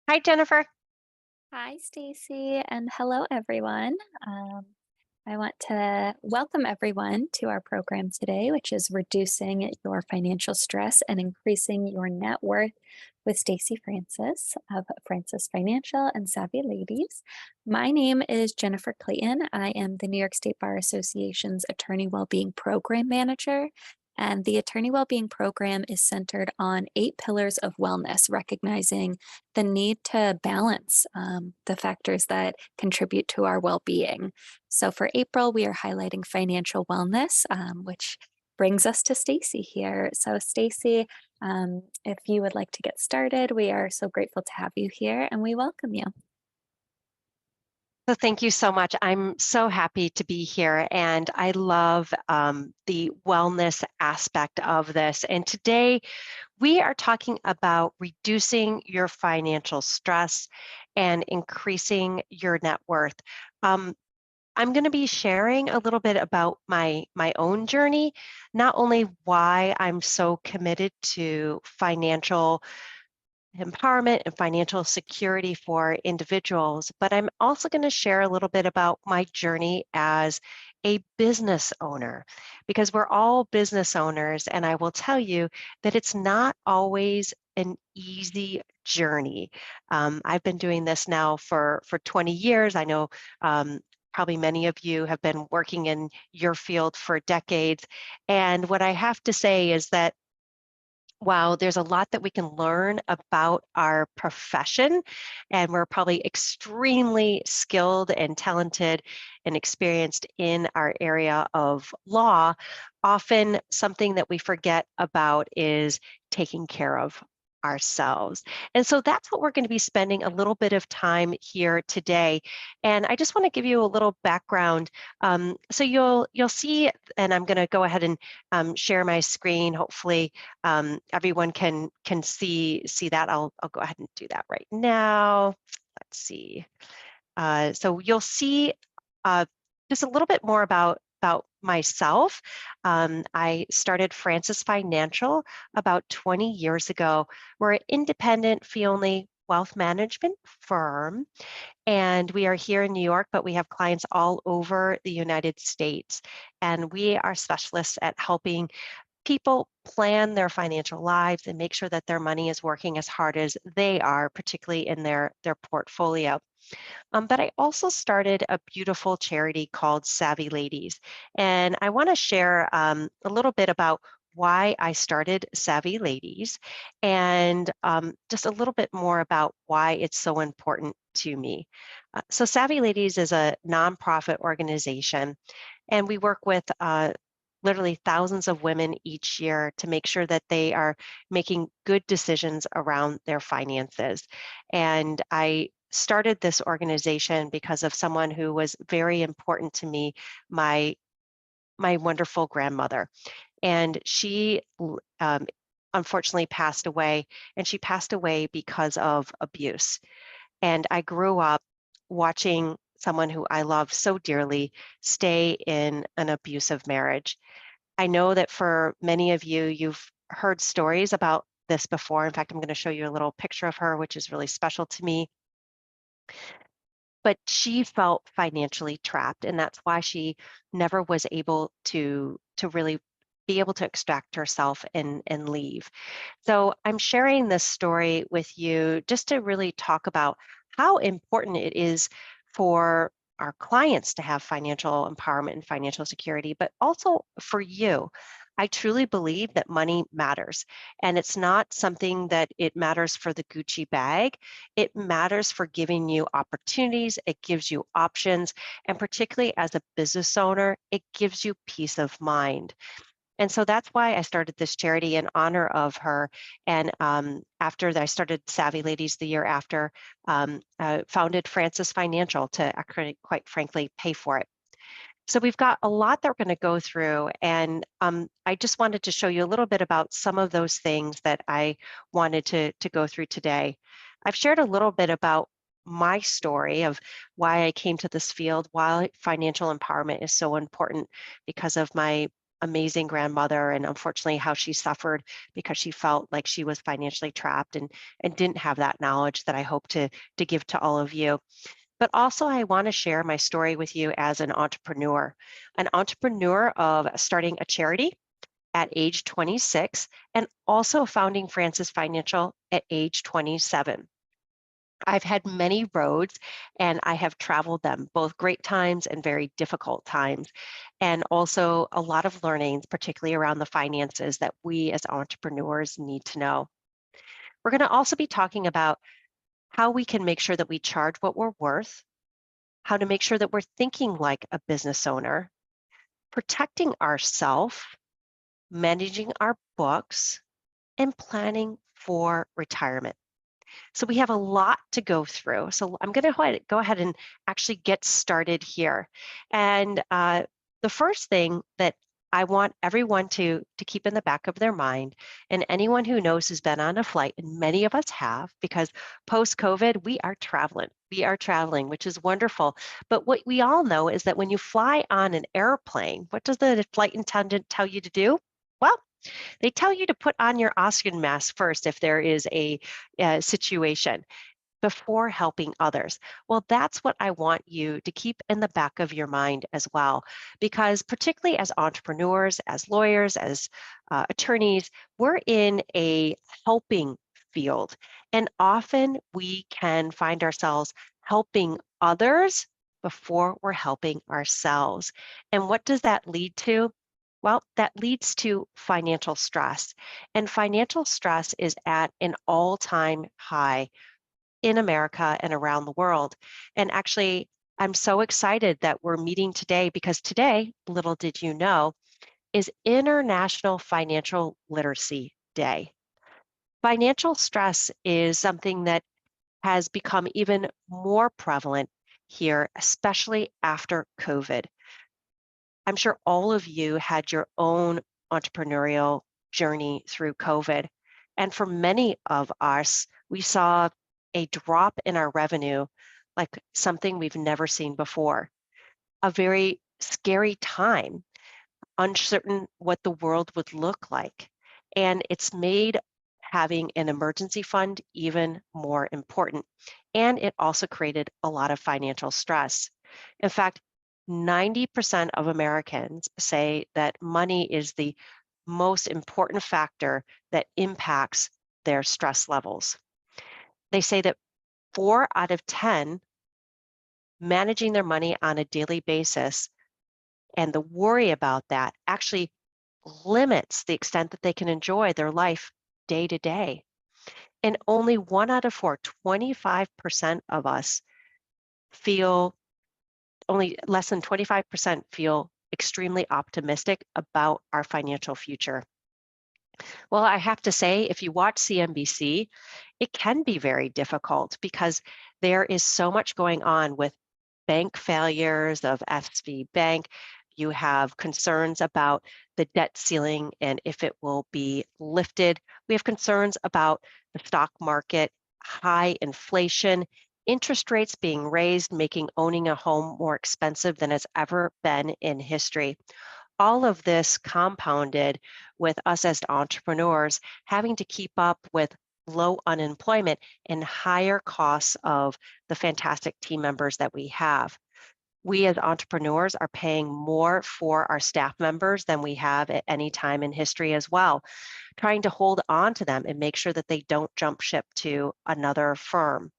Hi, Jennifer. Hi, Stacy, and hello, everyone. Um, I want to welcome everyone to our program today, which is Reducing Your Financial Stress and Increasing Your Net Worth with Stacy Francis of Francis Financial and Savvy Ladies. My name is Jennifer Clayton. I am the New York State Bar Association's Attorney Wellbeing Program Manager. And the Attorney Wellbeing Program is centered on 8 pillars of wellness, recognizing the need to balance the factors that contribute to our well being. So for April, we are highlighting financial wellness, which brings us to Stacy here. So, Stacy, if you would like to get started, we are so grateful to have you here and we welcome you. So thank you so much. I'm so happy to be here, and I love the wellness aspect of this. And today we are talking about reducing your financial stress and increasing your net worth. Um, I'm going to be sharing a little bit about my own journey, not only why I'm so committed to financial empowerment and financial security for individuals, but I'm also going to share a little bit about my journey as a business owner, because we're all business owners. And I will tell you that it's not always an easy journey. I've been doing this now for 20 years. I know probably many of you have been working in your field for decades. And what I have to say is that wow, there's a lot that we can learn about our profession, and we're probably extremely skilled and talented and experienced in our area of law. Often, something that we forget about is taking care of ourselves. And so that's what we're going to be spending a little bit of time here today. And I just want to give you a little background. So you'll see, and I'm going to go ahead and share my screen. Hopefully, everyone can see that. I'll go ahead and do that right now. Let's see. So you'll see uh, just a little bit more about myself. I started Francis Financial about 20 years ago. We're an independent fee-only wealth management firm, and we are here in New York, but we have clients all over the United States. And we are specialists at helping people plan their financial lives and make sure that their money is working as hard as they are, particularly in their portfolio. But I also started a beautiful charity called Savvy Ladies. And I want to share a little bit about why I started Savvy Ladies and just a little bit more about why it's so important to me. So, Savvy Ladies is a nonprofit organization, and we work with literally thousands of women each year to make sure that they are making good decisions around their finances. And I started this organization because of someone who was very important to me, my my wonderful grandmother. And she unfortunately passed away, and she passed away because of abuse. And I grew up watching someone who I love so dearly stay in an abusive marriage. I know that for many of you, you've heard stories about this before. In fact, I'm going to show you a little picture of her, which is really special to me. But she felt financially trapped, and that's why she never was able to really be able to extract herself and leave. So I'm sharing this story with you just to really talk about how important it is for our clients to have financial empowerment and financial security, but also for you. I truly believe that money matters, and it's not something that it matters for the Gucci bag. It matters for giving you opportunities, it gives you options, and particularly as a business owner, it gives you peace of mind. And so that's why I started this charity in honor of her. And after that, I started Savvy Ladies the year after, founded Francis Financial to actually, quite frankly, pay for it. So we've got a lot that we're going to go through, and I just wanted to show you a little bit about some of those things that I wanted to go through today. I've shared a little bit about my story of why I came to this field, why financial empowerment is so important because of my amazing grandmother, and unfortunately how she suffered because she felt like she was financially trapped and didn't have that knowledge that I hope to give to all of you. But also I want to share my story with you as an entrepreneur of starting a charity at age 26 and also founding Francis Financial at age 27. I've had many roads and I have traveled them, both great times and very difficult times, and also a lot of learnings, particularly around the finances that we as entrepreneurs need to know. We're going to also be talking about how we can make sure that we charge what we're worth, how to make sure that we're thinking like a business owner, protecting ourselves, managing our books, and planning for retirement. So we have a lot to go through. So I'm going to go ahead and actually get started here. And the first thing that I want everyone to keep in the back of their mind, and anyone who knows who's been on a flight, and many of us have, because post-COVID, we are traveling. We are traveling, which is wonderful. But what we all know is that when you fly on an airplane, what does the flight attendant tell you to do? Well, they tell you to put on your oxygen mask first if there is a situation before helping others. Well, that's what I want you to keep in the back of your mind as well, because particularly as entrepreneurs, as lawyers, as attorneys, we're in a helping field. And often we can find ourselves helping others before we're helping ourselves. And what does that lead to? Well, that leads to financial stress. And financial stress is at an all-time high in America and around the world. And actually, I'm so excited that we're meeting today because today, little did you know, is International Financial Literacy Day. Financial stress is something that has become even more prevalent here, especially after COVID. I'm sure all of you had your own entrepreneurial journey through COVID. And for many of us, we saw a drop in our revenue like something we've never seen before. A very scary time, uncertain what the world would look like. And it's made having an emergency fund even more important. And it also created a lot of financial stress. In fact, 90% of Americans say that money is the most important factor that impacts their stress levels. They say that 4 out of 10 managing their money on a daily basis and the worry about that actually limits the extent that they can enjoy their life day to day. And only 1 out of 4, 25% of us feel, only less than 25% feel extremely optimistic about our financial future. Well, I have to say, if you watch CNBC, it can be very difficult because there is so much going on with bank failures of SV Bank. You have concerns about the debt ceiling and if it will be lifted. We have concerns about the stock market, high inflation, interest rates being raised, making owning a home more expensive than it's ever been in history. All of this compounded with us as entrepreneurs having to keep up with low unemployment and higher costs of the fantastic team members that we have. We as entrepreneurs are paying more for our staff members than we have at any time in history as well, trying to hold on to them and make sure that they don't jump ship to another firm.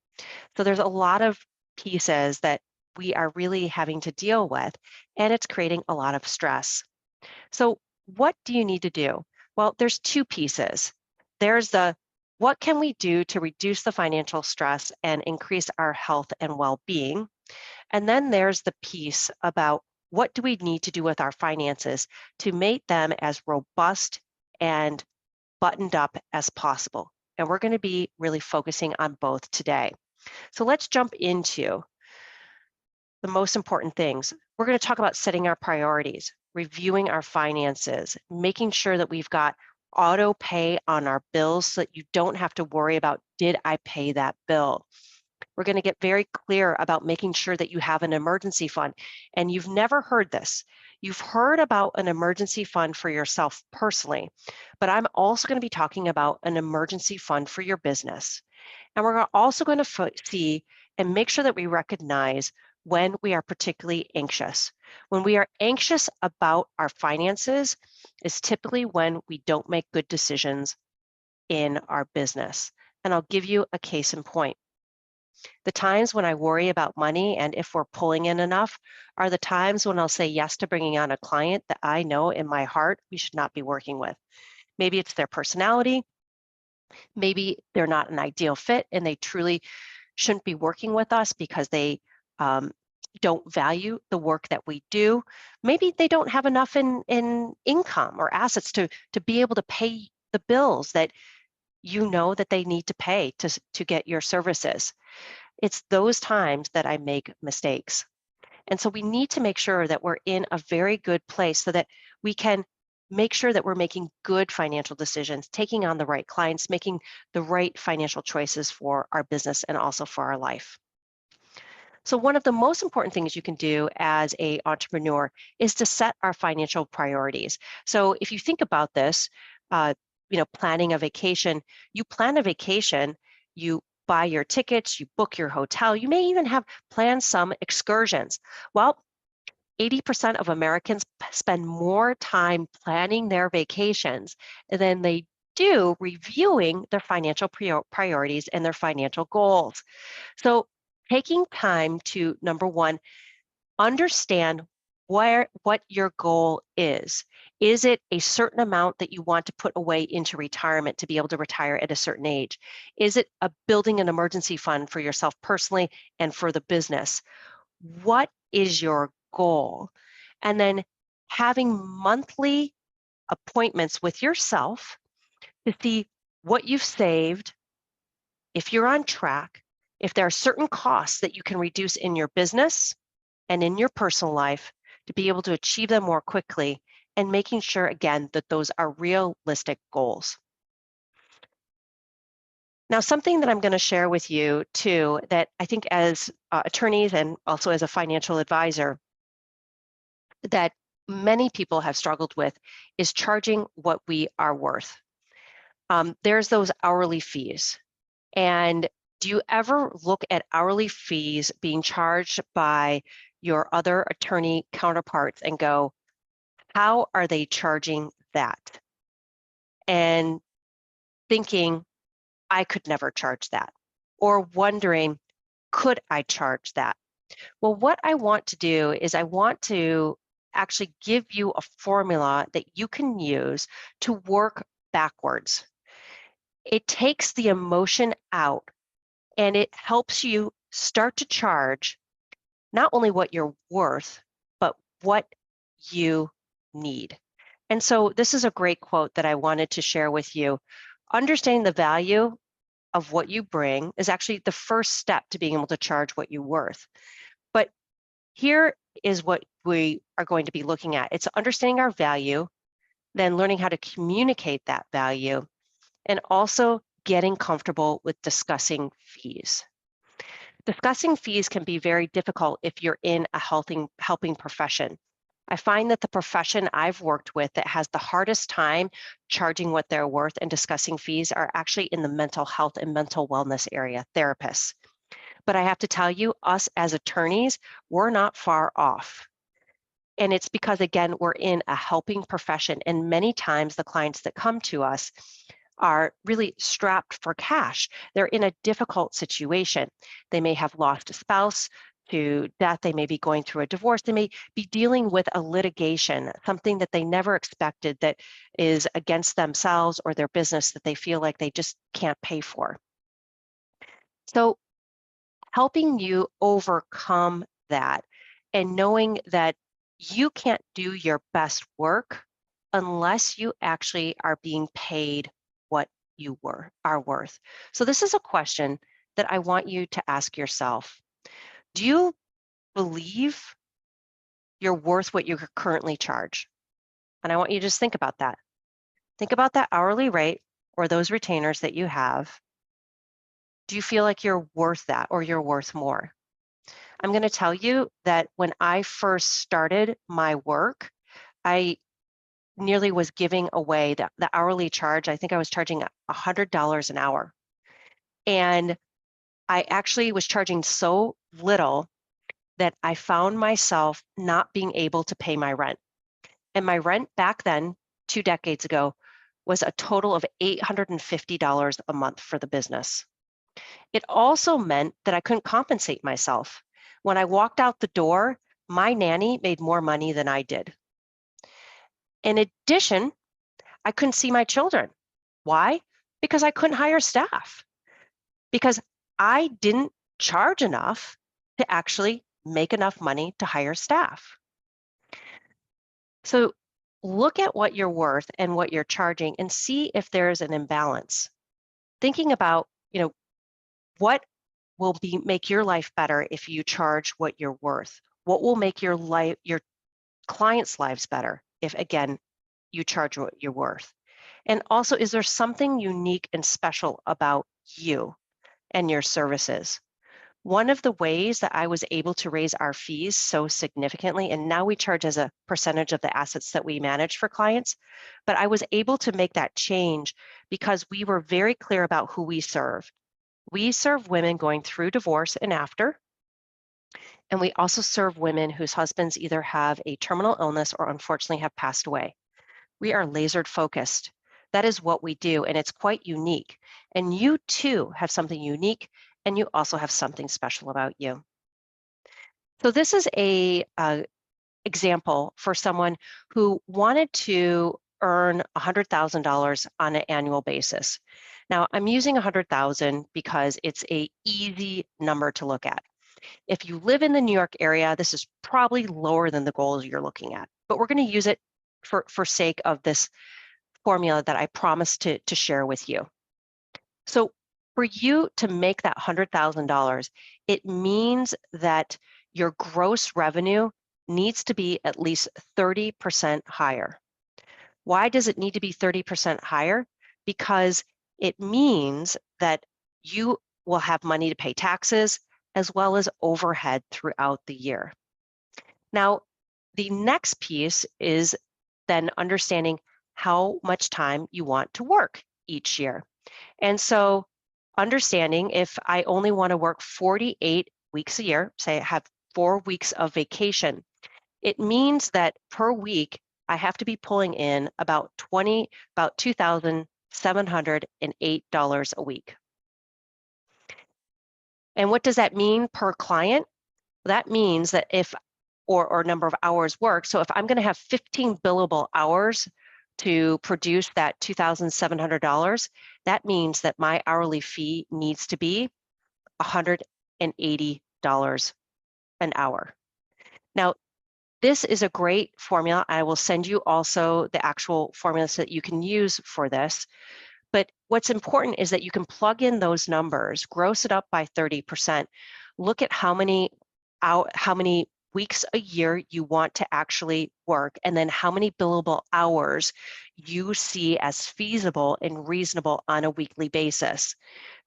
So there's a lot of pieces that we are really having to deal with, and it's creating a lot of stress. So what do you need to do? Well, there's two pieces. There's the what can we do to reduce the financial stress and increase our health and well-being? And then there's the piece about what do we need to do with our finances to make them as robust and buttoned up as possible. And we're going to be really focusing on both today. So let's jump into the most important things. We're going to talk about setting our priorities, reviewing our finances, making sure that we've got auto pay on our bills so that you don't have to worry about, did I pay that bill? We're going to get very clear about making sure that you have an emergency fund. And you've never heard this. You've heard about an emergency fund for yourself personally, but I'm also going to be talking about an emergency fund for your business. And we're also going to see and make sure that we recognize when we are particularly anxious. When we are anxious about our finances is typically when we don't make good decisions in our business. And I'll give you a case in point. The times when I worry about money and if we're pulling in enough are the times when I'll say yes to bringing on a client that I know in my heart we should not be working with. Maybe it's their personality. Maybe they're not an ideal fit and they truly shouldn't be working with us because they um, don't value the work that we do. Maybe they don't have enough in income or assets to be able to pay the bills that you know that they need to pay to get your services. It's those times that I make mistakes. And so we need to make sure that we're in a very good place so that we can make sure that we're making good financial decisions, taking on the right clients, making the right financial choices for our business and also for our life. So one of the most important things you can do as a entrepreneur is to set our financial priorities. So if you think about this, uh, planning a vacation, you plan a vacation, you buy your tickets, you book your hotel, you may even have planned some excursions. Well, 80% of Americans spend more time planning their vacations than they do reviewing their financial priorities and their financial goals. So taking time to, number one, understand what your goal is. Is it a certain amount that you want to put away into retirement to be able to retire at a certain age? Is it building an emergency fund for yourself personally and for the business? What is your goal? And then having monthly appointments with yourself to see what you've saved, if you're on track, if there are certain costs that you can reduce in your business and in your personal life to be able to achieve them more quickly, and making sure, again, that those are realistic goals. Now, something that I'm going to share with you too, that I think as attorneys and also as a financial advisor, that many people have struggled with is charging what we are worth. There's those hourly fees. And do you ever look at hourly fees being charged by your other attorney counterparts and go, how are they charging that? And thinking, I could never charge that. Or wondering, could I charge that? Well, what I want to do is I want to actually give you a formula that you can use to work backwards. It takes the emotion out and it helps you start to charge not only what you're worth, but what you need. And so this is a great quote that I wanted to share with you. Understanding the value of what you bring is actually the first step to being able to charge what you're worth. But here is what we are going to be looking at. It's understanding our value, then learning how to communicate that value, and also getting comfortable with discussing fees. Discussing fees can be very difficult if you're in a helping profession. I find that the profession I've worked with that has the hardest time charging what they're worth and discussing fees are actually in the mental health and mental wellness area, therapists. But I have to tell you, us as attorneys, we're not far off. And it's because, again, we're in a helping profession. And many times the clients that come to us are really strapped for cash. They're in a difficult situation. They may have lost a spouse to death. They may be going through a divorce. They may be dealing with a litigation, something that they never expected that is against themselves or their business that they feel like they just can't pay for. So helping you overcome that and knowing that you can't do your best work unless you actually are being paid what you are worth. So this is a question that I want you to ask yourself. Do you believe you're worth what you currently charge? And I want you to just think about that. Think about that hourly rate or those retainers that you have Do you feel like you're worth that or you're worth more? I'm going to tell you that when I first started my work, I nearly was giving away the hourly charge. I think I was charging $100 an hour. And I actually was charging so little that I found myself not being able to pay my rent. And my rent back then, 2 decades ago, was a total of $850 a month for the business. It also meant that I couldn't compensate myself. When I walked out the door, my nanny made more money than I did. In addition, I couldn't see my children. Why? Because I couldn't hire staff, because I didn't charge enough to actually make enough money to hire staff. So look at what you're worth and what you're charging and see if there's an imbalance. Thinking about, what will make your life better if you charge what you're worth? What will make your clients' lives better if, again, you charge what you're worth? And also, is there something unique and special about you and your services? One of the ways that I was able to raise our fees so significantly, and now we charge as a percentage of the assets that we manage for clients, but I was able to make that change because we were very clear about who we serve. We serve women going through divorce and after, and we also serve women whose husbands either have a terminal illness or unfortunately have passed away. We are lasered focused. That is what we do, and it's quite unique. And you too have something unique, and you also have something special about you. So this is a example for someone who wanted to earn $100,000 on an annual basis. Now, I'm using 100,000 because it's a easy number to look at. If you live in the New York area, this is probably lower than the goals you're looking at, but we're going to use it for sake of this formula that I promised to share with you. So for you to make that $100,000, it means that your gross revenue needs to be at least 30% higher. Why does it need to be 30% higher? Because it means that you will have money to pay taxes as well as overhead throughout the year. Now, the next piece is then understanding how much time you want to work each year. And so understanding if I only want to work 48 weeks a year, say I have 4 weeks of vacation, it means that per week, I have to be pulling in about $2,708 a week. And what does that mean per client? That means that if, or number of hours worked, so if I'm going to have 15 billable hours to produce that $2,700, that means that my hourly fee needs to be $180 an hour. Now, this is a great formula. I will send you also the actual formulas that you can use for this. But what's important is that you can plug in those numbers, gross it up by 30%, look at how many weeks a year you want to actually work, and then how many billable hours you see as feasible and reasonable on a weekly basis.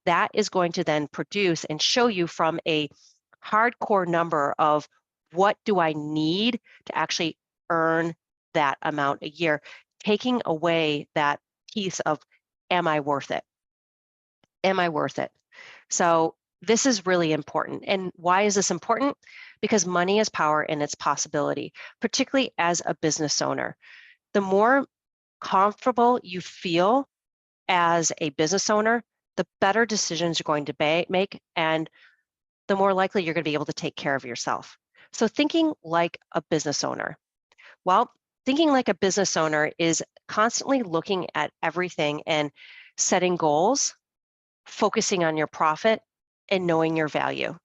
That is going to then produce and show you from a hardcore number of what do I need to actually earn that amount a year, taking away that piece of, am I worth it? Am I worth it? So this is really important. And why is this important? Because money is power and it's possibility, particularly as a business owner. The more comfortable you feel as a business owner, the better decisions you're going to make, and the more likely you're going to be able to take care of yourself. So thinking like a business owner. Well, thinking like a business owner is constantly looking at everything and setting goals, focusing on your profit, and knowing your value.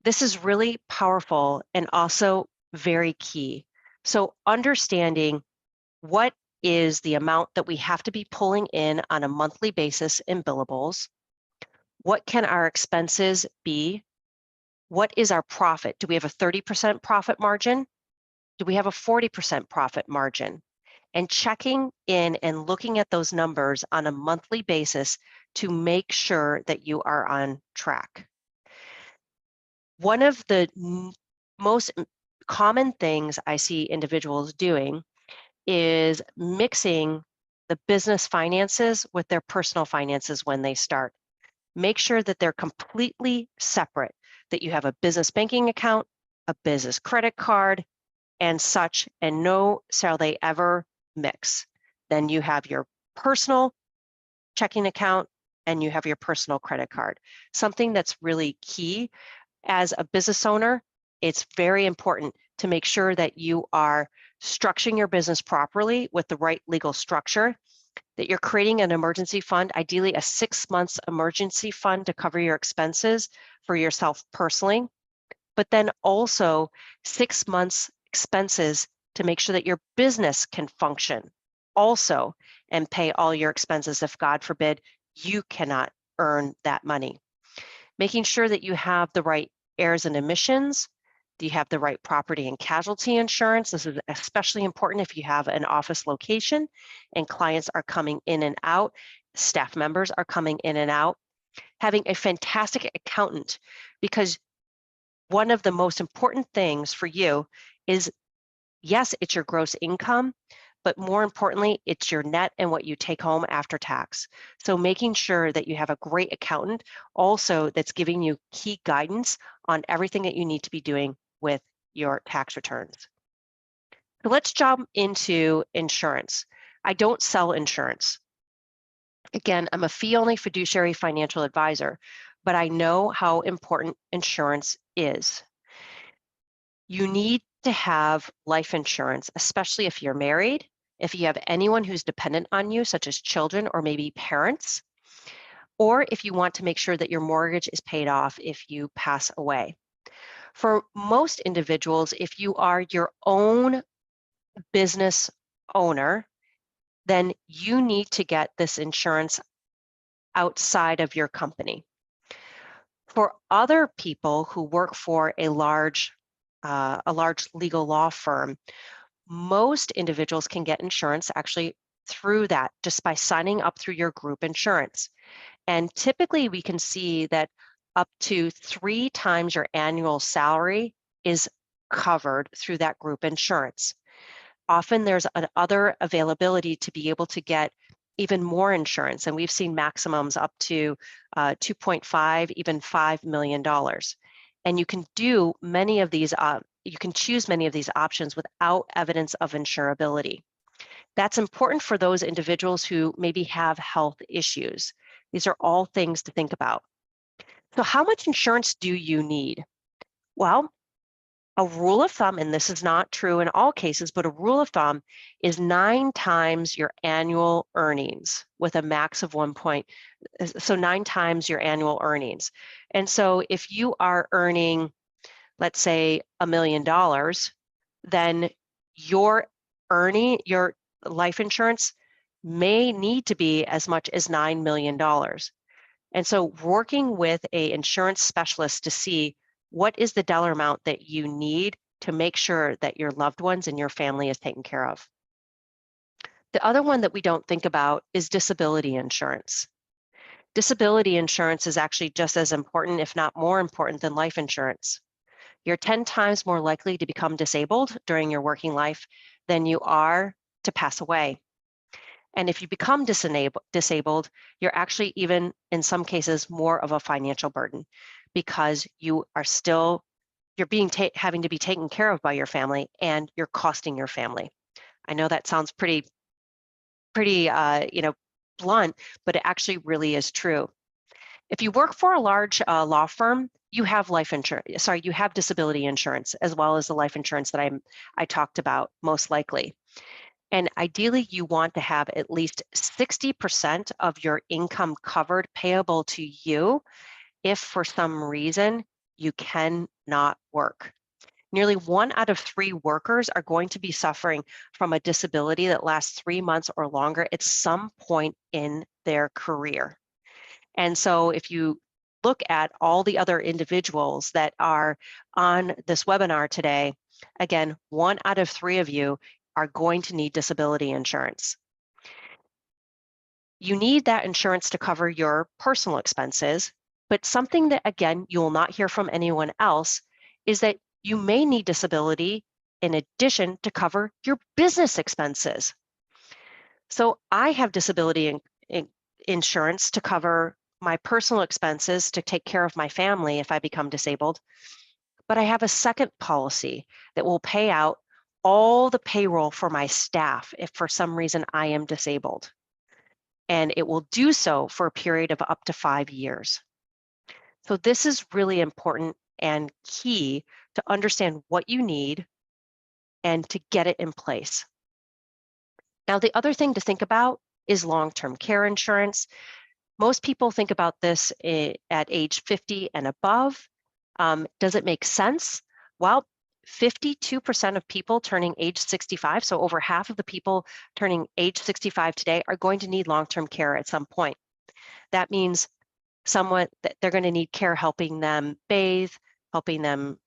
This is really powerful and also very key. So understanding what is the amount that we have to be pulling in on a monthly basis in billables? What can our expenses be? What is our profit? Do we have a 30% profit margin? Do we have a 40% profit margin? and checking in and looking at those numbers on a monthly basis to make sure that you are on track. One of the most common things I see individuals doing is mixing the business finances with their personal finances when they start. Make sure that they're completely separate, that you have a business banking account, a business credit card, and such, and no shall they ever mix. Then you have your personal checking account and you have your personal credit card. Something that's really key as a business owner, it's very important to make sure that you are structuring your business properly with the right legal structure, that you're creating an emergency fund, ideally a 6 months emergency fund to cover your expenses for yourself personally, but then also 6 months expenses to make sure that your business can function also and pay all your expenses if, God forbid, you cannot earn that money. Making sure that you have the right errors and emissions. Do you have the right property and casualty insurance? This is especially important if you have an office location and clients are coming in and out, staff members are coming in and out. Having a fantastic accountant, because one of the most important things for you is, yes, it's your gross income, but more importantly, it's your net and what you take home after tax. So making sure that you have a great accountant also that's giving you key guidance on everything that you need to be doing with your tax returns. So let's jump into insurance. I don't sell insurance. Again, I'm a fee-only fiduciary financial advisor, but I know how important insurance is. You need to have life insurance, especially if you're married, if you have anyone who's dependent on you, such as children or maybe parents, or if you want to make sure that your mortgage is paid off if you pass away. For most individuals, if you are your own business owner, then you need to get this insurance outside of your company. For other people who work for a large legal law firm, most individuals can get insurance actually through that just by signing up through your group insurance. And typically we can see that up to 3 times your annual salary is covered through that group insurance. Often there's other availability to be able to get even more insurance, and we've seen maximums up to 2.5, even $5 million. And you can do many of these, you can choose many of these options without evidence of insurability. That's important for those individuals who maybe have health issues. These are all things to think about. So how much insurance do you need? Well, a rule of thumb, and this is not true in all cases, but a rule of thumb is 9 times your annual earnings with a max of 1 point. So 9 times your annual earnings. And so if you are earning, let's say $1 million, then your life insurance may need to be as much as $9 million. And so working with an insurance specialist to see what is the dollar amount that you need to make sure that your loved ones and your family is taken care of. The other one that we don't think about is disability insurance. Disability insurance is actually just as important, if not more important, than life insurance. You're 10 times more likely to become disabled during your working life than you are to pass away. And if you become disabled, you're actually even in some cases more of a financial burden because you are still, you're having to be taken care of by your family and you're costing your family. I know that sounds pretty blunt, but it actually really is true. If you work for a large law firm, you have you have disability insurance as well as the life insurance that I talked about most likely. And ideally, you want to have at least 60% of your income covered payable to you if for some reason you cannot work. Nearly 1 out of 3 workers are going to be suffering from a disability that lasts 3 months or longer at some point in their career. And so if you look at all the other individuals that are on this webinar today, again, 1 out of 3 of you are going to need disability insurance. You need that insurance to cover your personal expenses, but something that, again, you will not hear from anyone else is that you may need disability in addition to cover your business expenses. So I have disability insurance to cover my personal expenses to take care of my family if I become disabled. But I have a second policy that will pay out all the payroll for my staff if for some reason I am disabled. And it will do so for a period of up to 5 years. So this is really important and key to understand what you need and to get it in place. Now, the other thing to think about is long-term care insurance. Most people think about this at age 50 and above. Does it make sense? Well, 52% of people turning age 65, so over half of the people turning age 65 today are going to need long-term care at some point. That means someone that they're going to need care helping them bathe, helping them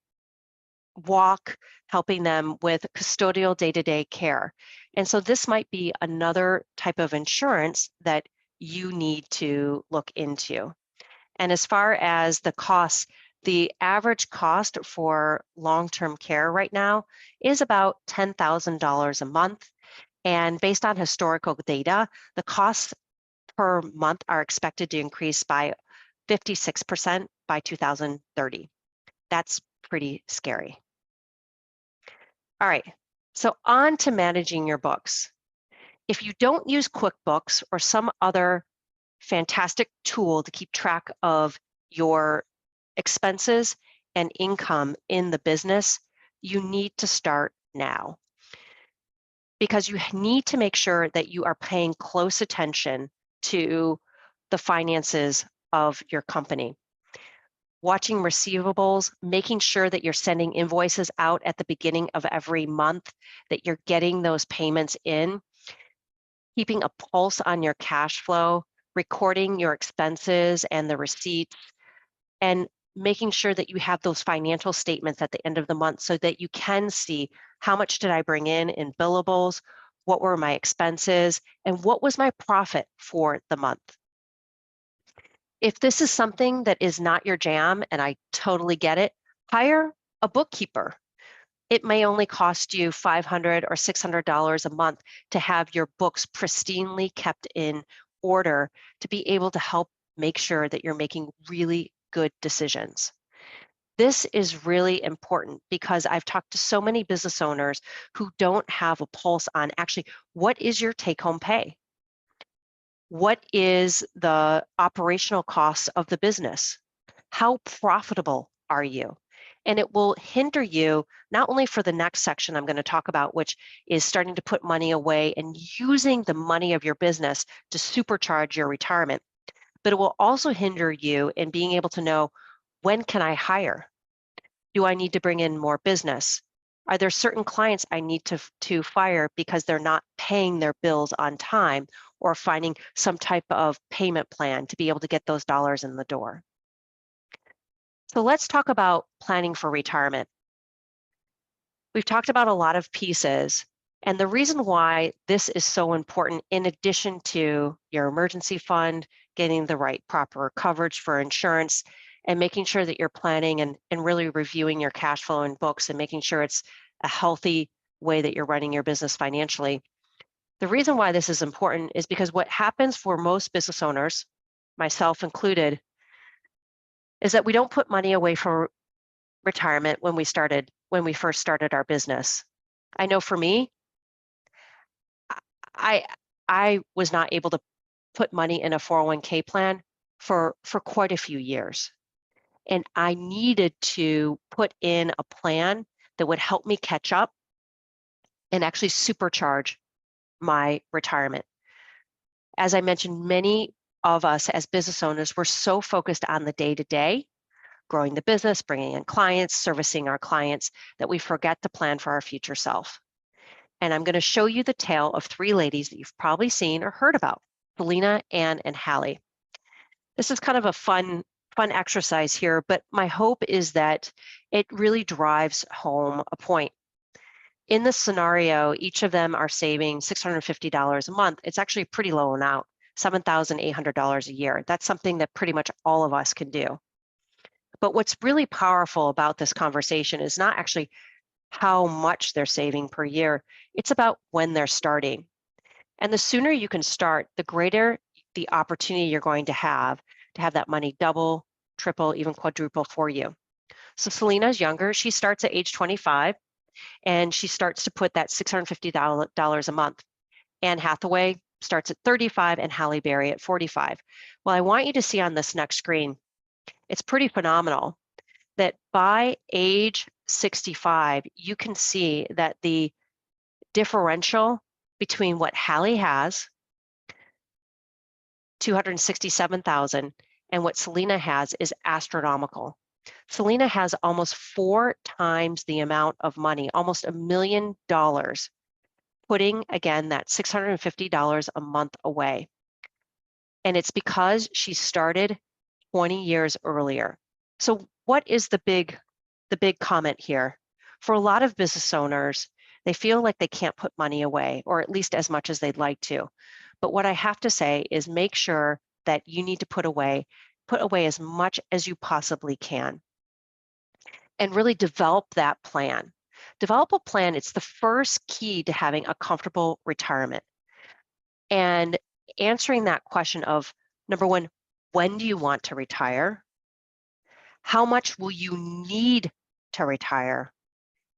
walk, helping them with custodial day-to-day care. And so this might be another type of insurance that you need to look into. And as far as the costs, the average cost for long-term care right now is about $10,000 a month. And based on historical data, the costs per month are expected to increase by 56% by 2030. That's pretty scary. All right, so on to managing your books. If you don't use QuickBooks or some other fantastic tool to keep track of your expenses and income in the business, you need to start now because you need to make sure that you are paying close attention to the finances of your company. Watching receivables, making sure that you're sending invoices out at the beginning of every month, that you're getting those payments in, keeping a pulse on your cash flow, recording your expenses and the receipts, and making sure that you have those financial statements at the end of the month so that you can see how much did I bring in billables, what were my expenses, and what was my profit for the month. If this is something that is not your jam, and I totally get it, hire a bookkeeper. It may only cost you $500 or $600 a month to have your books pristinely kept in order to be able to help make sure that you're making really good decisions. This is really important because I've talked to so many business owners who don't have a pulse on actually what is your take-home pay? What is the operational costs of the business? How profitable are you? And it will hinder you not only for the next section I'm going to talk about, which is starting to put money away and using the money of your business to supercharge your retirement, but it will also hinder you in being able to know, when can I hire? Do I need to bring in more business? Are there certain clients I need to fire because they're not paying their bills on time, or finding some type of payment plan to be able to get those dollars in the door? So let's talk about planning for retirement. We've talked about a lot of pieces, and the reason why this is so important, in addition to your emergency fund, getting the right proper coverage for insurance, and making sure that you're planning and really reviewing your cash flow and books and making sure it's a healthy way that you're running your business financially. The reason why this is important is because what happens for most business owners, myself included, is that we don't put money away for retirement when we first started our business. I know for me, I I was not able to put money in a 401k plan for quite a few years. And I needed to put in a plan that would help me catch up and actually supercharge my retirement. As I mentioned, many of us as business owners, we're so focused on the day-to-day, growing the business, bringing in clients, servicing our clients, that we forget to plan for our future self. And I'm going to show you the tale of three ladies that you've probably seen or heard about, Selena, Ann, and Hallie. This is kind of a fun exercise here, but my hope is that it really drives home a point. in this scenario, each of them are saving $650 a month. It's actually a pretty low amount, $7,800 a year. That's something that pretty much all of us can do. But what's really powerful about this conversation is not actually how much they're saving per year. It's about when they're starting. And the sooner you can start, the greater the opportunity you're going to have that money double, triple, even quadruple for you. So Selena's younger. She starts at age 25, and she starts to put that $650 a month. Anne Hathaway starts at 35 and Halle Berry at 45. Well, I want you to see on this next screen, it's pretty phenomenal that by age 65, you can see that the differential between what Halle has, 267,000, and what Selena has is astronomical. Selena has almost 4 times the amount of money, almost $1 million, putting, again, that $650 a month away. And it's because she started 20 years earlier. So what is the big comment here? For a lot of business owners, they feel like they can't put money away, or at least as much as they'd like to. But what I have to say is make sure that you need to put away as much as you possibly can, and really develop that plan. Develop a plan. It's the first key to having a comfortable retirement. And answering that question of, number one, when do you want to retire? How much will you need to retire?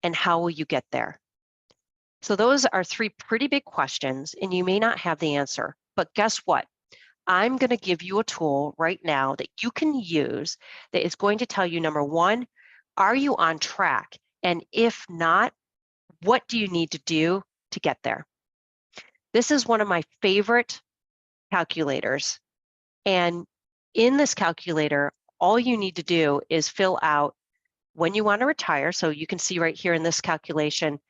And how will you get there? So those are 3 pretty big questions, and you may not have the answer. But guess what? I'm going to give you a tool right now that you can use that is going to tell you, number one, are you on track? And if not, what do you need to do to get there? This is one of my favorite calculators. And in this calculator, all you need to do is fill out when you want to retire. So you can see right here in this calculation,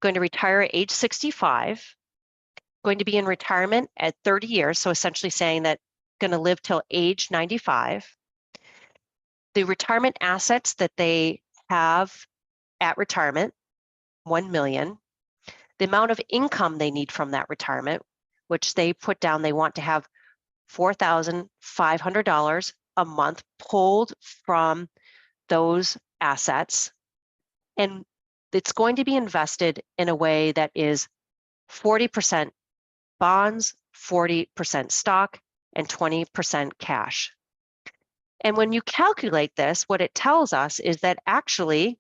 going to retire at age 65, going to be in retirement at 30 years. So essentially saying that going to live till age 95. The retirement assets that they have at retirement, 1 million. The amount of income they need from that retirement, which they put down, they want to have $4,500 a month pulled from those assets. And it's going to be invested in a way that is 40% bonds, 40% stock, and 20% cash. And when you calculate this, what it tells us is that actually,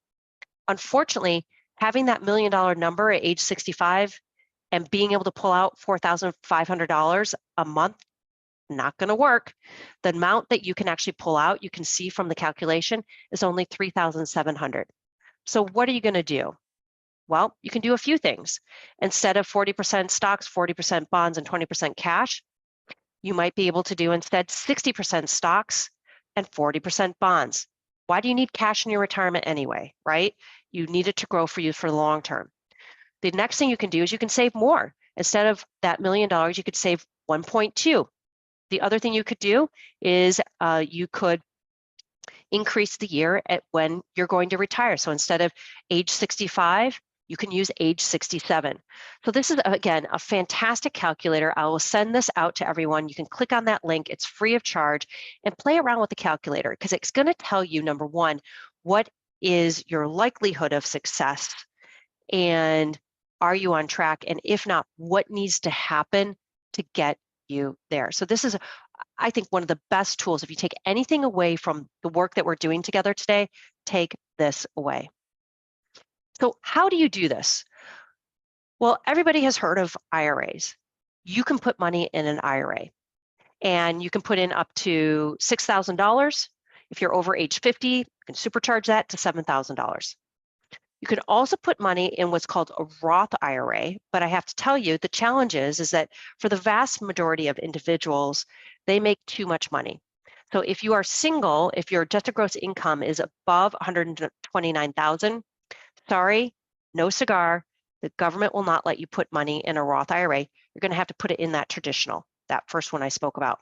unfortunately, having that $1 million number at age 65 and being able to pull out $4,500 a month, not going to work. The amount that you can actually pull out, you can see from the calculation, is only $3,700. So what are you going to do? Well, you can do a few things. Instead of 40% stocks, 40% bonds, and 20% cash, you might be able to do instead 60% stocks and 40% bonds. Why do you need cash in your retirement anyway, right? You need it to grow for you for the long term. The next thing you can do is you can save more. Instead of that $1 million, you could save 1.2. The other thing you could do is you could increase the year at when you're going to retire. So instead of age 65, you can use age 67. So this is, again, a fantastic calculator. I will send this out to everyone. You can click on that link. It's free of charge, and play around with the calculator, because it's going to tell you, number one, what is your likelihood of success, and are you on track? And if not, what needs to happen to get you there? So this is, I think, one of the best tools. If you take anything away from the work that we're doing together today, take this away. So how do you do this? Well, everybody has heard of IRAs. You can put money in an IRA, and you can put in up to $6,000. If you're over age 50, you can supercharge that to $7,000. You can also put money in what's called a Roth IRA, but I have to tell you, the challenge is that for the vast majority of individuals, they make too much money. So if you are single, if your adjusted gross income is above $129,000, sorry, no cigar. The government will not let you put money in a Roth IRA. You're going to have to put it in that traditional, that first one I spoke about.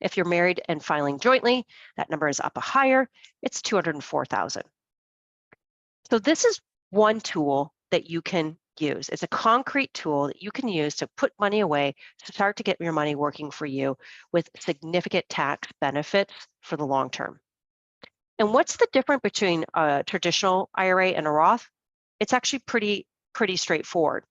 If you're married and filing jointly, that number is up higher. It's $204,000. So this is one tool that you can use. It's a concrete tool that you can use to put money away, to start to get your money working for you with significant tax benefits for the long term. And what's the difference between a traditional IRA and a Roth? It's actually pretty straightforward.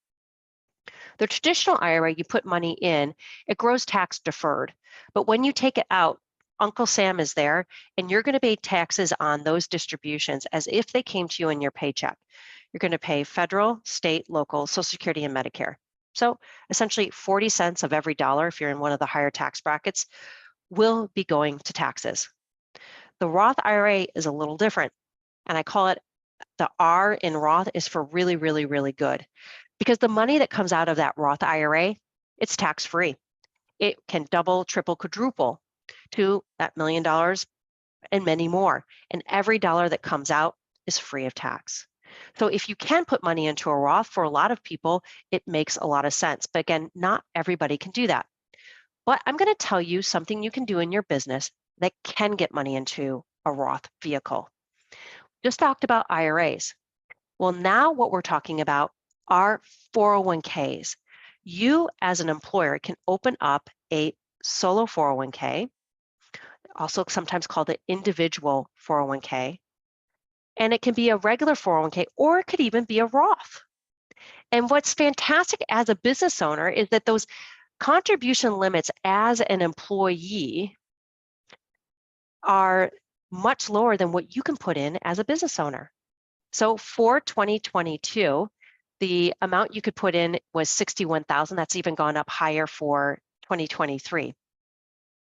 The traditional IRA, you put money in, it grows tax deferred. But when you take it out, Uncle Sam is there, and you're going to pay taxes on those distributions as if they came to you in your paycheck. You're going to pay federal, state, local, Social Security, and Medicare. So essentially 40 cents of every dollar, if you're in one of the higher tax brackets, will be going to taxes. The Roth IRA is a little different, and I call it the R in Roth is for really, really, really good, because the money that comes out of that Roth IRA, it's tax-free. It can double, triple, quadruple to that $1 million and many more. And every dollar that comes out is free of tax. So if you can put money into a Roth, for a lot of people, it makes a lot of sense. But again, not everybody can do that. But I'm going to tell you something you can do in your business that can get money into a Roth vehicle. Just talked about IRAs. Well, now what we're talking about are 401ks. You as an employer can open up a solo 401k, also sometimes called an individual 401k, and it can be a regular 401k, or it could even be a Roth. And what's fantastic as a business owner is that those contribution limits as an employee are much lower than what you can put in as a business owner. So for 2022, the amount you could put in was 61,000. That's even gone up higher for 2023.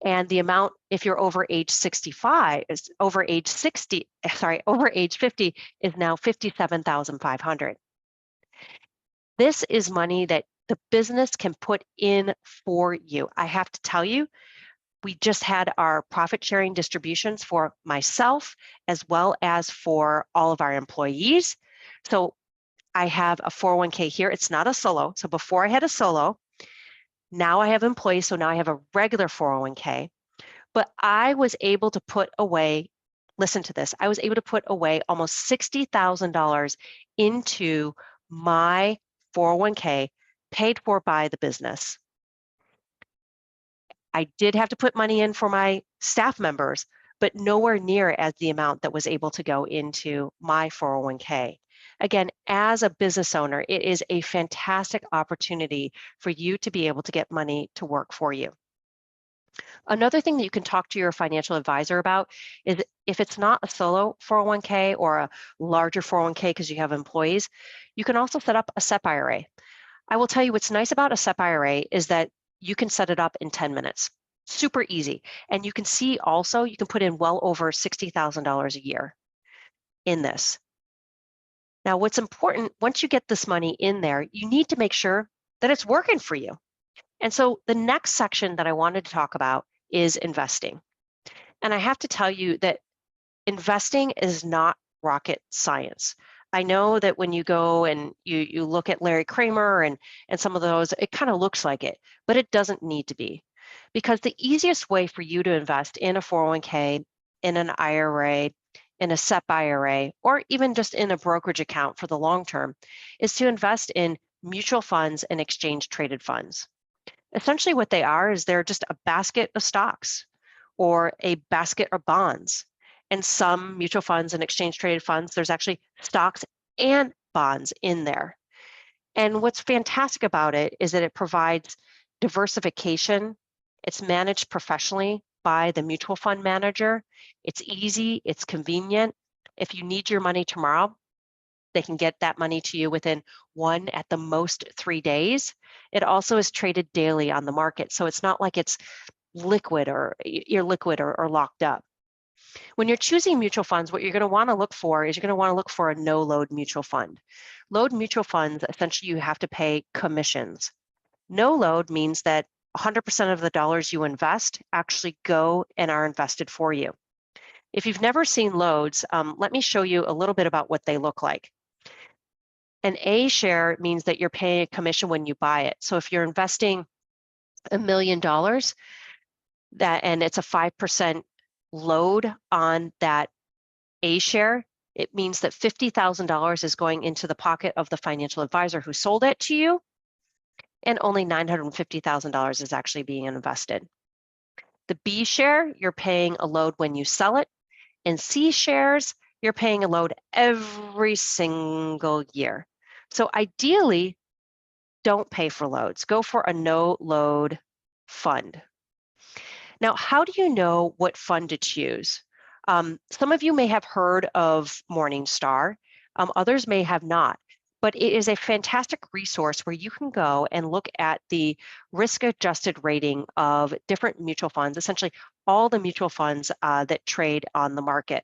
And the amount, if you're over age 65, is over age 60, over age 50 is now 57,500. This is money that the business can put in for you. I have to tell you, we just had our profit sharing distributions for myself as well as for all of our employees. So I have a 401k here. It's not a solo. So before I had a solo, now I have employees. So now I have a regular 401k. But I was able to put away, listen to this, I was able to put away almost $60,000 into my 401k paid for by the business. I did have to put money in for my staff members, but nowhere near as the amount that was able to go into my 401k. Again, as a business owner, it is a fantastic opportunity for you to be able to get money to work for you. Another thing that you can talk to your financial advisor about is if it's not a solo 401k or a larger 401k because you have employees, you can also set up a SEP IRA. I will tell you what's nice about a SEP IRA is that you can set it up in 10 minutes. Super easy. And you can see also, you can put in well over $60,000 a year in this. Now, what's important, once you get this money in there, you need to make sure that it's working for you. And so the next section that I wanted to talk about is investing. And I have to tell you that investing is not rocket science. I know that when you go and you look at Larry Kramer and some of those, it kind of looks like it, but it doesn't need to be. Because the easiest way for you to invest in a 401k, in an IRA, in a SEP IRA, or even just in a brokerage account for the long term, is to invest in mutual funds and exchange traded funds. Essentially what they are is they're just a basket of stocks or a basket of bonds. And some mutual funds and exchange traded funds, there's actually stocks and bonds in there. And what's fantastic about it is that it provides diversification. It's managed professionally by the mutual fund manager. It's easy, it's convenient. If you need your money tomorrow, they can get that money to you within 1 at the most 3 days. It also is traded daily on the market. So it's not like it's liquid or you're liquid or locked up. When you're choosing mutual funds, what you're going to want to look for is you're going to want to look for a no load mutual fund. Load mutual funds, essentially you have to pay commissions. No load means that 100% of the dollars you invest actually go and are invested for you. If you've never seen loads, let me show you a little bit about what they look like. An A share means that you're paying a commission when you buy it. So if you're investing $1 million, and it's a 5% load on that A share, It means that $50,000 is going into the pocket of the financial advisor who sold it to you, and only $950,000 is actually being invested. The B share, you're paying a load when you sell it, and C shares, you're paying a load every single year. So ideally, don't pay for loads. Go for a no load fund. Now, how do you know what fund to choose? Some of you may have heard of Morningstar, others may have not, but it is a fantastic resource where you can go and look at the risk-adjusted rating of different mutual funds, essentially all the mutual funds that trade on the market.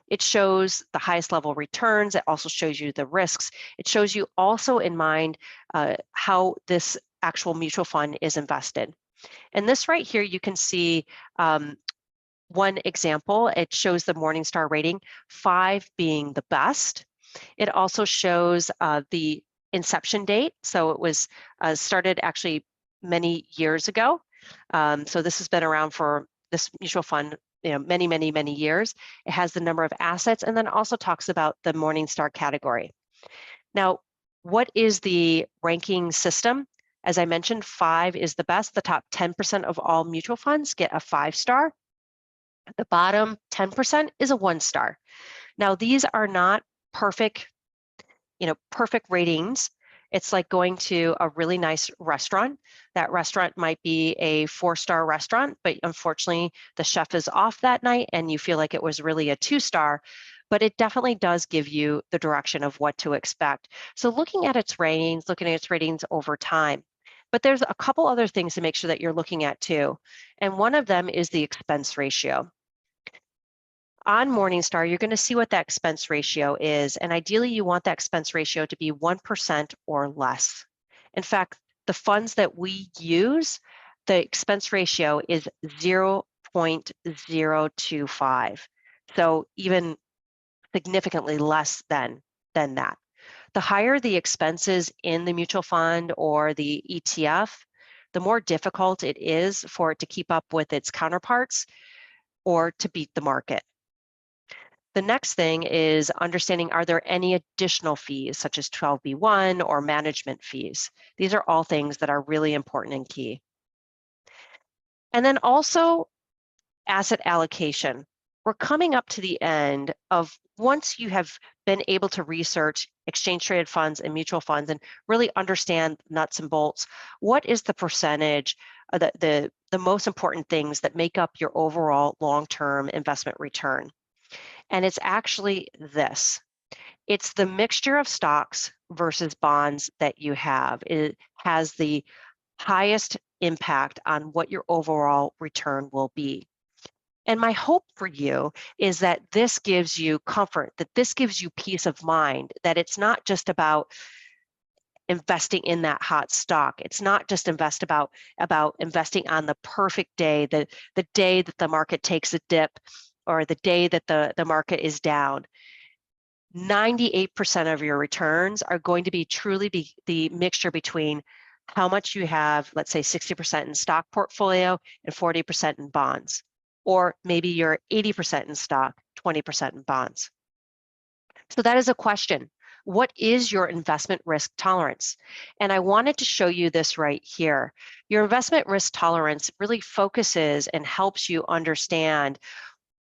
It shows the highest level returns. It also shows you the risks. It shows you also in mind how this actual mutual fund is invested. And this right here, you can see one example. It shows the Morningstar rating, 5 being the best. It also shows the inception date. So it was started actually many years ago. So this has been around for this mutual fund, many, many, many years. It has the number of assets and then also talks about the Morningstar category. Now, what is the ranking system? As I mentioned, 5 is the best. The top 10% of all mutual funds get a 5-star. The bottom 10% is a 1-star. Now, these are not perfect, perfect ratings. It's like going to a really nice restaurant. That restaurant might be a 4-star restaurant, but unfortunately the chef is off that night and you feel like it was really a 2-star, but it definitely does give you the direction of what to expect. So looking at its ratings over time. But there's a couple other things to make sure that you're looking at too. And one of them is the expense ratio. On Morningstar, you're going to see what that expense ratio is, and ideally you want that expense ratio to be 1% or less. In fact, the funds that we use, the expense ratio is 0.025, so even significantly less than that. The higher the expenses in the mutual fund or the ETF, the more difficult it is for it to keep up with its counterparts or to beat the market. The next thing is understanding, are there any additional fees such as 12B1 or management fees? These are all things that are really important and key. And then also asset allocation. We're coming up to the end of once you have been able to research exchange traded funds and mutual funds and really understand nuts and bolts, what is the percentage, the most important things that make up your overall long-term investment return? And it's actually this. It's the mixture of stocks versus bonds that you have. It has the highest impact on what your overall return will be. And my hope for you is that this gives you comfort, that this gives you peace of mind, that it's not just about investing in that hot stock. It's not just about investing on the perfect day, the day that the market takes a dip or the day that the market is down. 98% of your returns are going to be truly the mixture between how much you have, let's say 60% in stock portfolio and 40% in bonds, or maybe you're 80% in stock, 20% in bonds. So that is a question. What is your investment risk tolerance? And I wanted to show you this right here. Your investment risk tolerance really focuses and helps you understand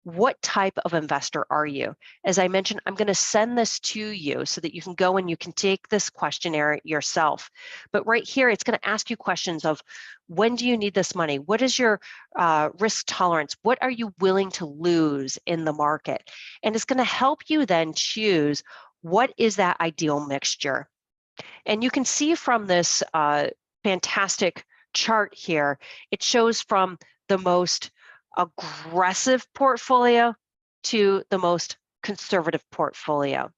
what type of investor are you? As I mentioned, I'm going to send this to you so that you can go and you can take this questionnaire yourself. But right here, it's going to ask you questions of when do you need this money? What is your risk tolerance? What are you willing to lose in the market? And it's going to help you then choose what is that ideal mixture. And you can see from this fantastic chart here, it shows from the most aggressive portfolio to the most conservative portfolio.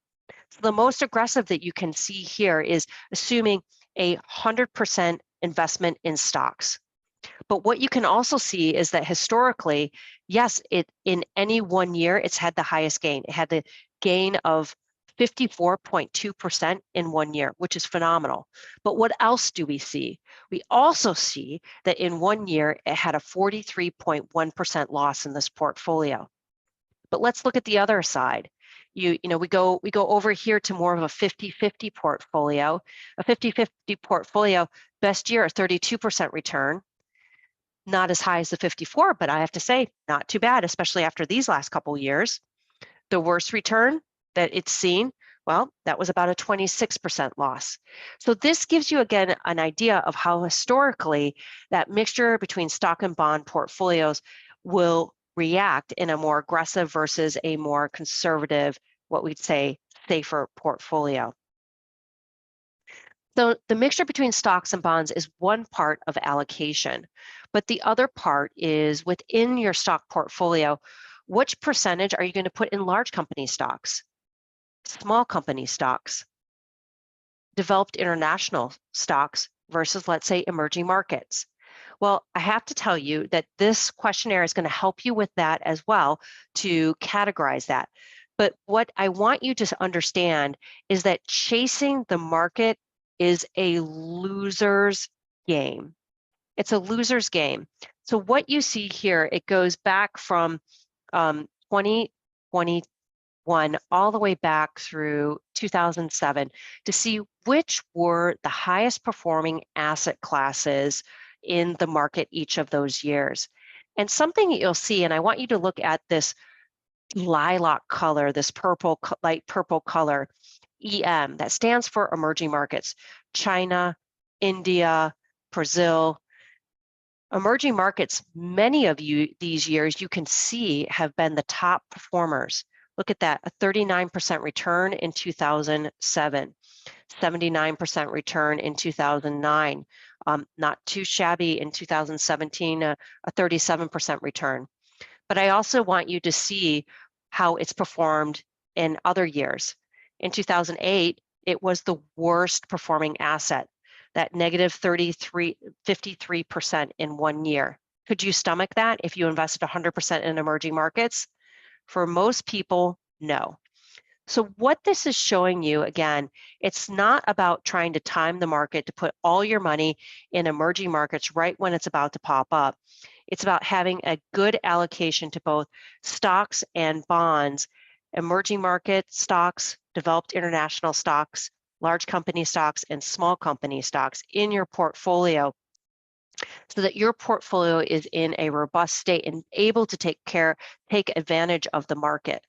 So the most aggressive that you can see here is assuming 100% investment in stocks. But what you can also see is that historically, yes, in any one year, it's had the highest gain. It had the gain of 54.2% in one year, which is phenomenal. But what else do we see? We also see that in one year, it had a 43.1% loss in this portfolio. But let's look at the other side. We go over here to more of a 50-50 portfolio. A 50-50 portfolio, best year, a 32% return. Not as high as the 54, but I have to say, not too bad, especially after these last couple years. The worst return that it's seen, well, that was about a 26% loss. So this gives you, again, an idea of how historically that mixture between stock and bond portfolios will react in a more aggressive versus a more conservative, what we'd say, safer portfolio. So the mixture between stocks and bonds is one part of allocation, but the other part is within your stock portfolio, which percentage are you going to put in large company stocks, small company stocks, developed international stocks versus, let's say, emerging markets? Well, I have to tell you that this questionnaire is going to help you with that as well to categorize that. But what I want you to understand is that chasing the market is a loser's game. It's a loser's game. So what you see here, it goes back from 2021 all the way back through 2007 to see which were the highest performing asset classes in the market each of those years. And something that you'll see, and I want you to look at this lilac color, this purple, light purple color, EM, that stands for emerging markets, China, India, Brazil. Emerging markets, many of these years you can see have been the top performers. Look at that, a 39% return in 2007, 79% return in 2009, not too shabby in 2017, a 37% return. But I also want you to see how it's performed in other years. In 2008, it was the worst performing asset, that negative 53% in 1 year. Could you stomach that if you invested 100% in emerging markets? For most people, no. So what this is showing you, again, it's not about trying to time the market to put all your money in emerging markets right when it's about to pop up. It's about having a good allocation to both stocks and bonds, emerging market stocks, developed international stocks, large company stocks, and small company stocks in your portfolio so that your portfolio is in a robust state and able to take advantage of the market.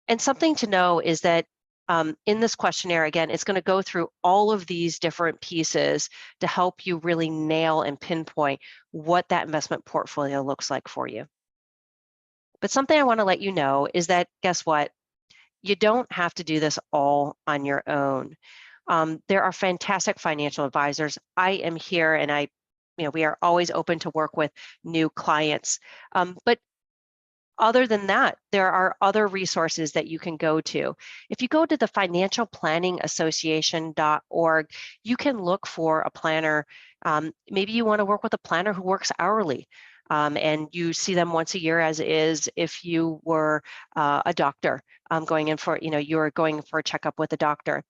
And something to know is that in this questionnaire, again, it's going to go through all of these different pieces to help you really nail and pinpoint what that investment portfolio looks like for you. But something I want to let you know is that, guess what? You don't have to do this all on your own. There are fantastic financial advisors. I am here and we are always open to work with new clients. But other than that, there are other resources that you can go to. If you go to the financialplanningassociation.org, you can look for a planner. Maybe you want to work with a planner who works hourly, and you see them once a year as is if you were a doctor going in for, you're going for a checkup with a doctor.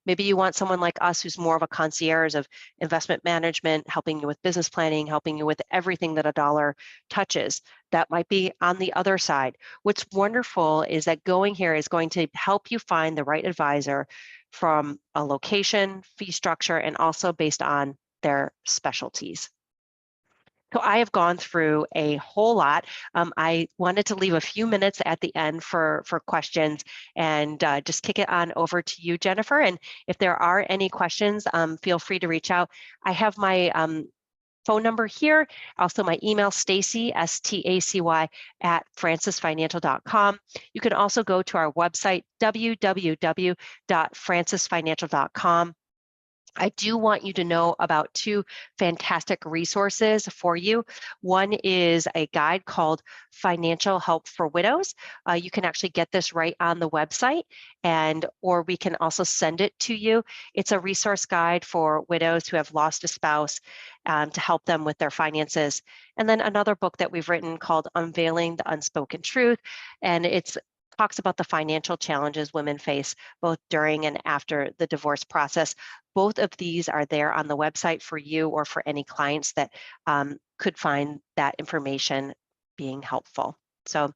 Maybe you want someone like us who's more of a concierge of investment management, helping you with business planning, helping you with everything that a dollar touches. That might be on the other side. What's wonderful is that going here is going to help you find the right advisor from a location, fee structure, and also based on their specialties. So I have gone through a whole lot. I wanted to leave a few minutes at the end for questions and just kick it on over to you, Jennifer. And if there are any questions, feel free to reach out. I have my phone number here, also my email, Stacy, STACY, at francisfinancial.com. You can also go to our website, www.francisfinancial.com. I do want you to know about two fantastic resources for you. One is a guide called Financial Help for Widows. You can actually get this right on the website, or we can also send it to you. It's a resource guide for widows who have lost a spouse to help them with their finances. And then another book that we've written called Unveiling the Unspoken Truth, and it's talks about the financial challenges women face both during and after the divorce process. Both of these are there on the website for you or for any clients that could find that information being helpful. So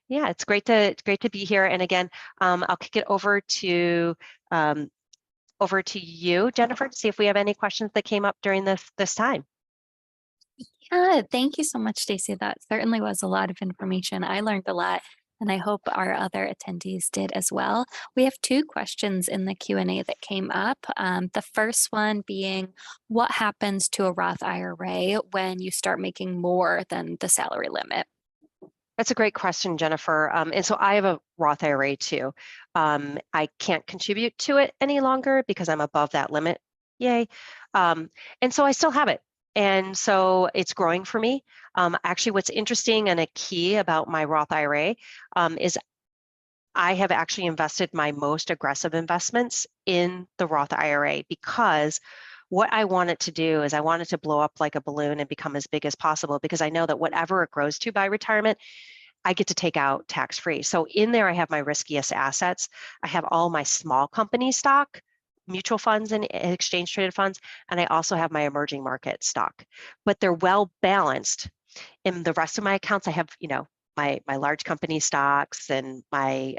yeah, it's great to be here. And again, I'll kick it um, over to you, Jennifer, to see if we have any questions that came up during this time. Yeah, thank you so much, Stacey. That certainly was a lot of information. I learned a lot, and I hope our other attendees did as well. We have two questions in the Q&A that came up. The first one being, what happens to a Roth IRA when you start making more than the salary limit? That's a great question, Jennifer. And so I have a Roth IRA too. I can't contribute to it any longer because I'm above that limit. Yay. Um, and so I still have it. And so it's growing for me. Actually, what's interesting and a key about my Roth IRA is I have actually invested my most aggressive investments in the Roth IRA because what I want it to do is I want it to blow up like a balloon and become as big as possible because I know that whatever it grows to by retirement, I get to take out tax free. So in there, I have my riskiest assets. I have all my small company stock, mutual funds and exchange traded funds, and I also have my emerging market stock. But they're well balanced. In the rest of my accounts, I have, my large company stocks and my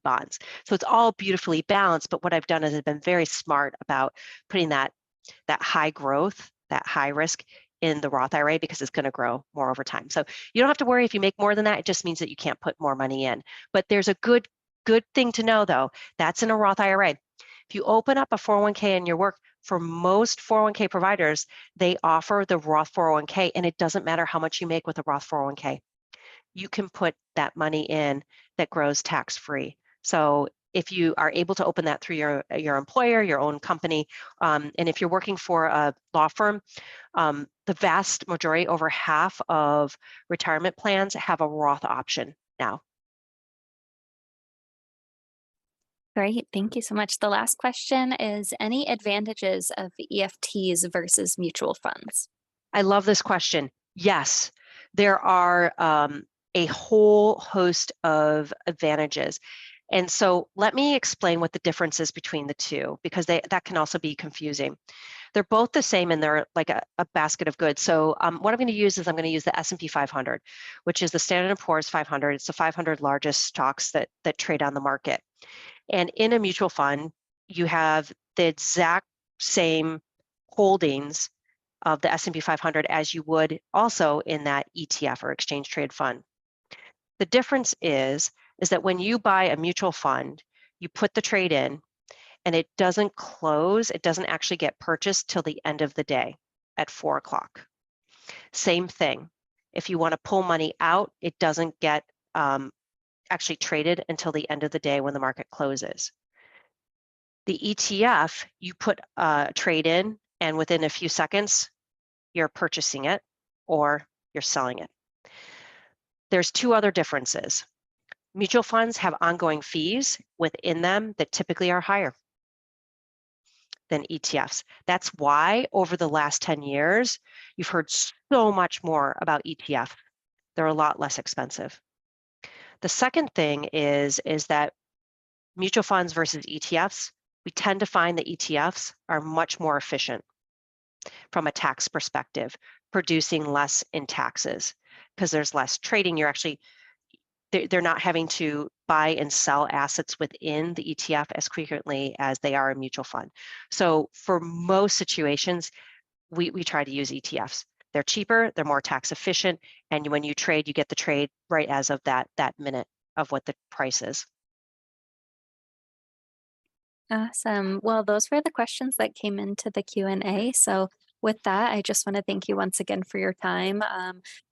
bonds. So it's all beautifully balanced. But what I've done is I've been very smart about putting that high growth, that high risk in the Roth IRA because it's going to grow more over time. So you don't have to worry if you make more than that. It just means that you can't put more money in. But there's a good thing to know though. That's in a Roth IRA. If you open up a 401k in your work, for most 401k providers, they offer the Roth 401k, and it doesn't matter how much you make with a Roth 401k. You can put that money in that grows tax free. So if you are able to open that through your employer, your own company, and if you're working for a law firm, the vast majority, over half of retirement plans have a Roth option now. Great, thank you so much. The last question is, any advantages of EFTs versus mutual funds? I love this question. Yes, there are a whole host of advantages. And so let me explain what the difference is between the two, because that can also be confusing. They're both the same and they're like a basket of goods. So what I'm going to use is I'm going to use the S&P 500, which is the Standard & Poor's 500. It's the 500 largest stocks that trade on the market. And in a mutual fund, you have the exact same holdings of the S&P 500 as you would also in that ETF or exchange trade fund. The difference is that when you buy a mutual fund, you put the trade in and it doesn't close, it doesn't actually get purchased till the end of the day at 4 o'clock. Same thing. If you want to pull money out, it doesn't get actually traded until the end of the day when the market closes. The ETF, you put a trade in and within a few seconds, you're purchasing it or you're selling it. There's two other differences. Mutual funds have ongoing fees within them that typically are higher than ETFs. That's why over the last 10 years, you've heard so much more about ETF. They're a lot less expensive. The second thing is that mutual funds versus ETFs, we tend to find that ETFs are much more efficient from a tax perspective, producing less in taxes because there's less trading. You're actually, they're not having to buy and sell assets within the ETF as frequently as they are a mutual fund. So for most situations, we try to use ETFs. They're cheaper, they're more tax efficient, and when you trade, you get the trade right as of that minute of what the price is. Awesome. Well, those were the questions that came into the Q&A. So with that, I just want to thank you once again for your time.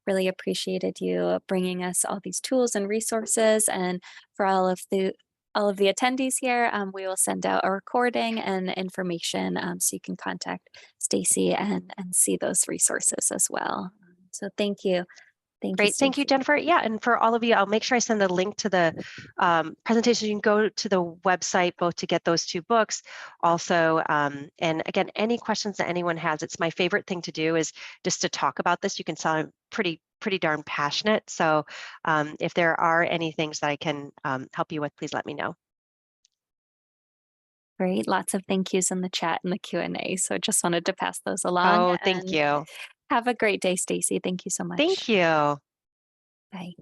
Really appreciated you bringing us all these tools and resources, and for all of the attendees here, we will send out a recording and information so you can contact Stacy and see those resources as well. So thank you. Thank you, Great. Thank you, Stacy. Jennifer. Yeah, and for all of you, I'll make sure I send the link to the presentation. You can go to the website both to get those two books. Also, and again, any questions that anyone has, it's my favorite thing to do is just to talk about this. You can tell I'm pretty darn passionate. So if there are any things that I can help you with, please let me know. Great. Lots of thank yous in the chat and the Q&A. So just wanted to pass those along, Oh, thank and you. have a great day, Stacy. Thank you so much. Thank you. Bye.